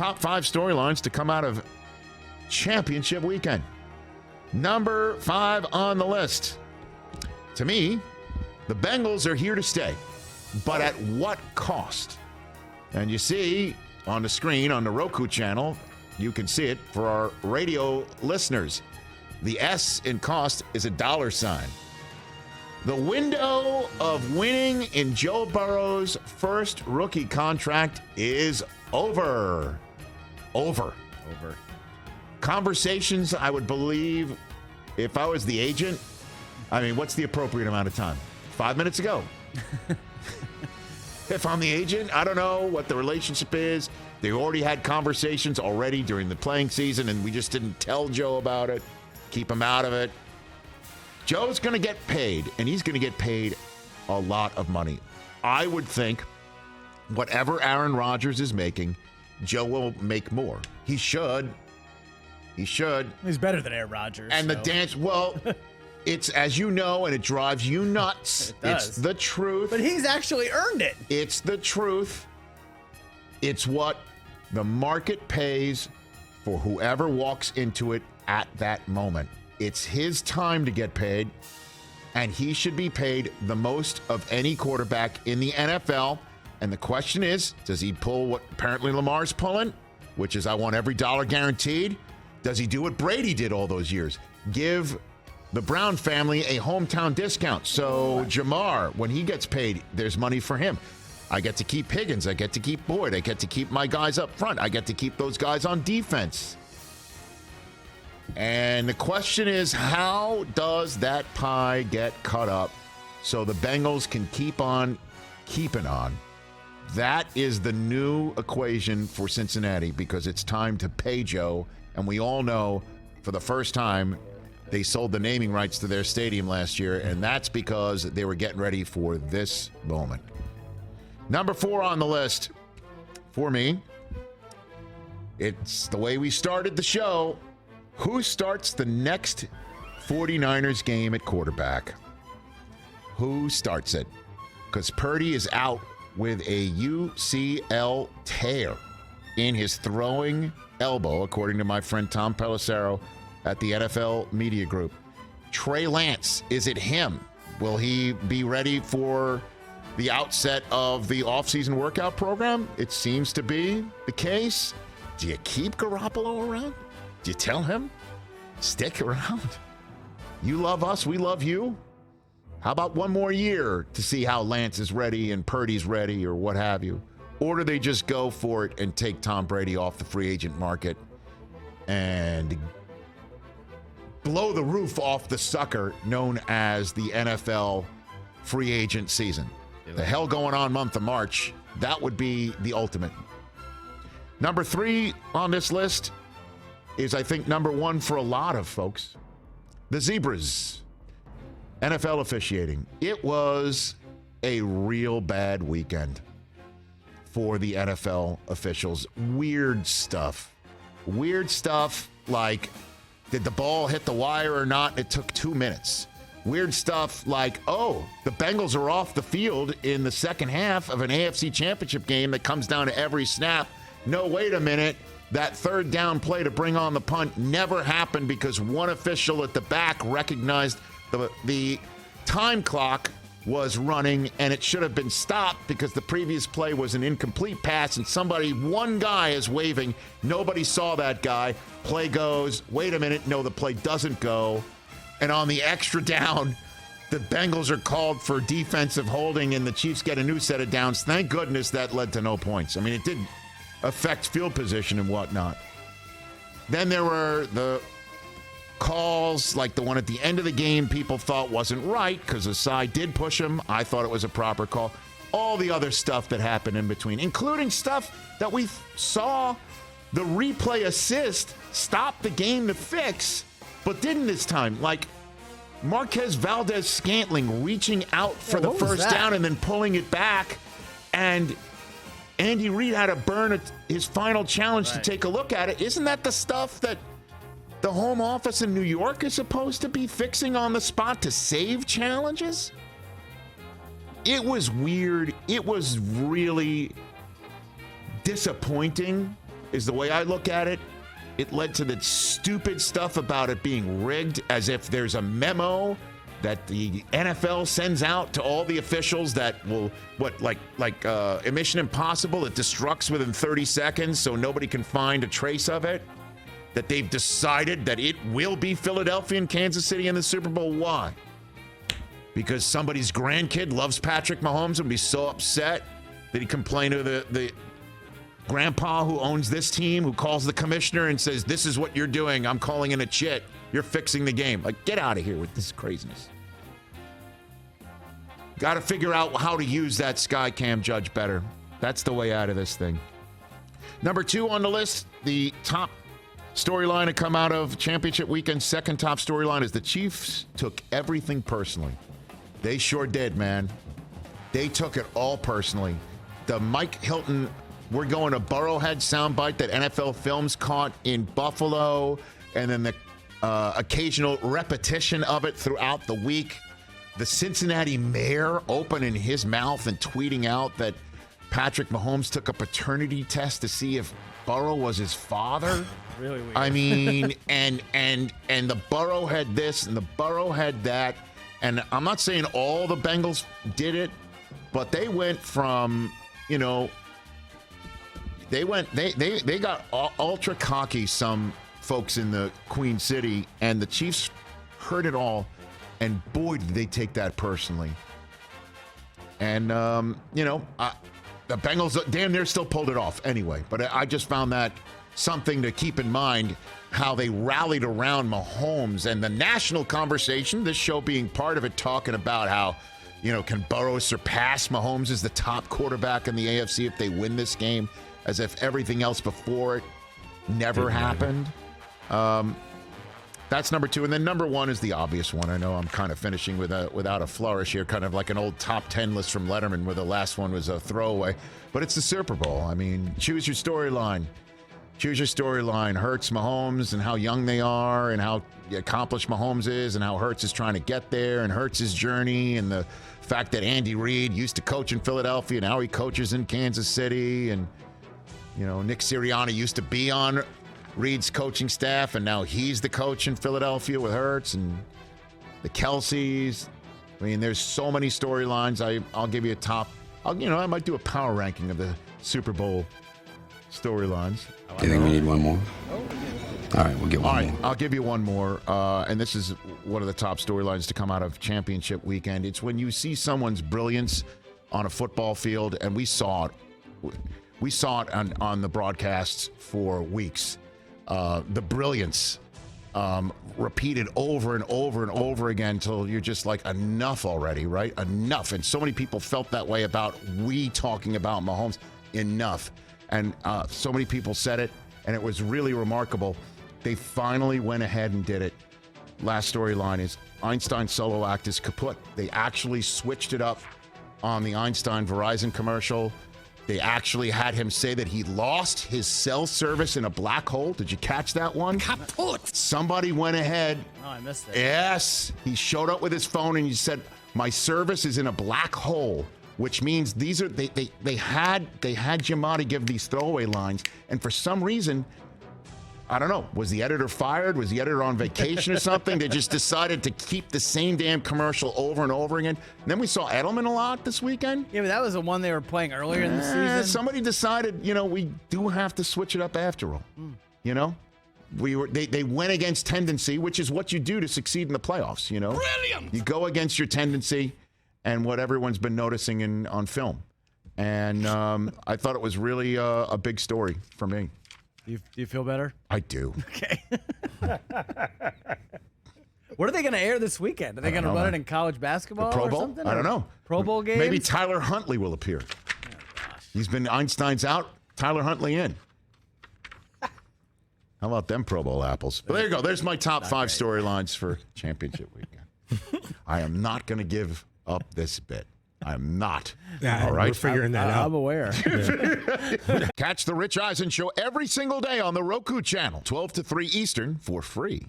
top 5 storylines to come out of championship weekend. Number 5 on the list. To me, the Bengals are here to stay, but at what cost? And you see on the screen on the Roku channel, you can see it for our radio listeners. The S in cost is a $. The window of winning in Joe Burrow's first rookie contract is over. Over. Conversations, I would believe, if I was the agent, I mean, what's the appropriate amount of time? 5 minutes ago. If I'm the agent, I don't know what the relationship is. They already had conversations already during the playing season, and we just didn't tell Joe about it. Keep him out of it. Joe's going to get paid, and he's going to get paid a lot of money. I would think whatever Aaron Rodgers is making, Joe will make more. He should. He's better than Aaron Rodgers. And the dance, well, it's, as you know, and it drives you nuts. It does. It's the truth. But he's actually earned it. It's the truth. It's what the market pays for whoever walks into it at that moment. It's his time to get paid, and he should be paid the most of any quarterback in the NFL. And the question is, does he pull what apparently Lamar's pulling, which is I want every dollar guaranteed? Does he do what Brady did all those years? Give the Brown family a hometown discount. So Jamar, when he gets paid, there's money for him. I get to keep Higgins. I get to keep Boyd. I get to keep my guys up front. I get to keep those guys on defense. And the question is, how does that pie get cut up so the Bengals can keep on keeping on? That is the new equation for Cincinnati, because it's time to pay Joe. And we all know for the first time they sold the naming rights to their stadium last year, and that's because they were getting ready for this moment. Number 4 on the list for me, it's the way we started the show. Who starts the next 49ers game at quarterback? Who starts it? Because Purdy is out with a UCL tear in his throwing elbow, according to my friend Tom Pelissero at the NFL Media Group. Trey Lance, is it him? Will he be ready for the outset of the offseason workout program? It seems to be the case. Do you keep Garoppolo around? Do you tell him, stick around? You love us, we love you. How about one more year to see how Lance is ready and Purdy's ready or what have you? Or do they just go for it and take Tom Brady off the free agent market and blow the roof off the sucker known as the NFL free agent season? The hell going on month of March, that would be the ultimate. Number 3 on this list is, I think, number 1 for a lot of folks. The Zebras. NFL officiating. It was a real bad weekend for the NFL officials. Weird stuff. Weird stuff like, did the ball hit the wire or not? It took 2 minutes. Weird stuff like, oh, the Bengals are off the field in the second half of an AFC championship game that comes down to every snap. No, wait a minute. That third down play to bring on the punt never happened because one official at the back recognized the time clock was running and it should have been stopped because the previous play was an incomplete pass and one guy is waving. Nobody saw that guy. Play goes. Wait a minute. No, the play doesn't go. And on the extra down, the Bengals are called for defensive holding and the Chiefs get a new set of downs. Thank goodness that led to no points. I mean, it didn't affect field position and whatnot. Then there were the calls like the one at the end of the game people thought wasn't right because the side did push him. I thought it was a proper call. All the other stuff that happened in between, including stuff that we saw the replay assist stop the game to fix, but didn't this time. Like Marquez Valdez-Scantling reaching out for the first down and then pulling it back, and Andy Reid had to burn his final challenge to take a look at it. Isn't that the stuff that the home office in New York is supposed to be fixing on the spot to save challenges? It was weird. It was really disappointing is the way I look at it. It led to the stupid stuff about it being rigged, as if there's a memo that the NFL sends out to all the officials that will, like Mission Impossible, it destructs within 30 seconds so nobody can find a trace of it. That they've decided that it will be Philadelphia and Kansas City in the Super Bowl. Why? Because somebody's grandkid loves Patrick Mahomes and be so upset that he complained to the grandpa who owns this team, who calls the commissioner and says, this is what you're doing. I'm calling in a chit. You're fixing the game. Like, get out of here with this craziness. Got to figure out how to use that Sky Cam judge better. That's the way out of this thing. Number 2 on the list, the top storyline to come out of championship weekend, second top storyline, is the Chiefs took everything personally. They sure did, man. They took it all personally. The Mike Hilton, we're going to Burrowhead soundbite that NFL Films caught in Buffalo, and then the occasional repetition of it throughout the week. The Cincinnati mayor opening his mouth and tweeting out that Patrick Mahomes took a paternity test to see if Burrow was his father. Really weird. I mean, and the Burrow had this and the Burrow had that. And I'm not saying all the Bengals did it, but they went from, they got ultra cocky, some folks in the Queen City, and the Chiefs heard it all. And boy, did they take that personally. And, the Bengals damn near still pulled it off anyway. But I just found that something to keep in mind, how they rallied around Mahomes and the national conversation, this show being part of it, talking about how, can Burrow surpass Mahomes as the top quarterback in the AFC if they win this game, as if everything else before it never happened. That's number 2. And then number 1 is the obvious one. I know I'm kind of finishing without a flourish here, kind of like an old top 10 list from Letterman where the last one was a throwaway. But it's the Super Bowl. I mean, choose your storyline. Choose your storyline. Hurts, Mahomes, and how young they are, and how accomplished Mahomes is, and how Hurts is trying to get there, and Hurts' journey, and the fact that Andy Reid used to coach in Philadelphia, now he coaches in Kansas City, and, Nick Sirianni used to be on Reid's coaching staff, and now he's the coach in Philadelphia with Hurts, and the Kelce's. I mean, there's so many storylines. I'll give you a top. I might do a power ranking of the Super Bowl storylines. Do you think we need one more? All right, we'll get one more. All right, I'll give you one more. And this is one of the top storylines to come out of championship weekend. It's when you see someone's brilliance on a football field, and we saw it. We saw it on the broadcasts for weeks. The brilliance repeated over and over and over again until you're just like, enough already, right? Enough. And so many people felt that way about we talking about Mahomes. Enough. And so many people said it, and it was really remarkable. They finally went ahead and did it. Last storyline is Einstein solo act is kaput. They actually switched it up on the Einstein Verizon commercial. They actually had him say that he lost his cell service in a black hole. Did you catch that one? Kaput. Somebody went ahead. Oh, I missed it. Yes. He showed up with his phone and he said, my service is in a black hole, which means they had Giamatti give these throwaway lines. And for some reason, I don't know, was the editor fired? Was the editor on vacation or something? They just decided to keep the same damn commercial over and over again. And then we saw Edelman a lot this weekend. Yeah, but that was the one they were playing earlier in the season. Somebody decided, we do have to switch it up after all. They went against tendency, which is what you do to succeed in the playoffs, Brilliant! You go against your tendency and what everyone's been noticing on film. And I thought it was really a big story for me. Do you feel better? I do. Okay. What are they going to air this weekend? Are they going to run it in college basketball Pro Bowl? something? I don't know. Pro Bowl games? Maybe Tyler Huntley will appear. Oh, gosh. He's been Einstein's out, Tyler Huntley in. How about them Pro Bowl apples? But there you go. There's my top 5 storylines for championship weekend. I am not going to give up this bit. I'm not. All right. We're figuring that out. I'm aware. Catch the Rich Eisen Show every single day on the Roku channel, 12 to 3 Eastern, for free.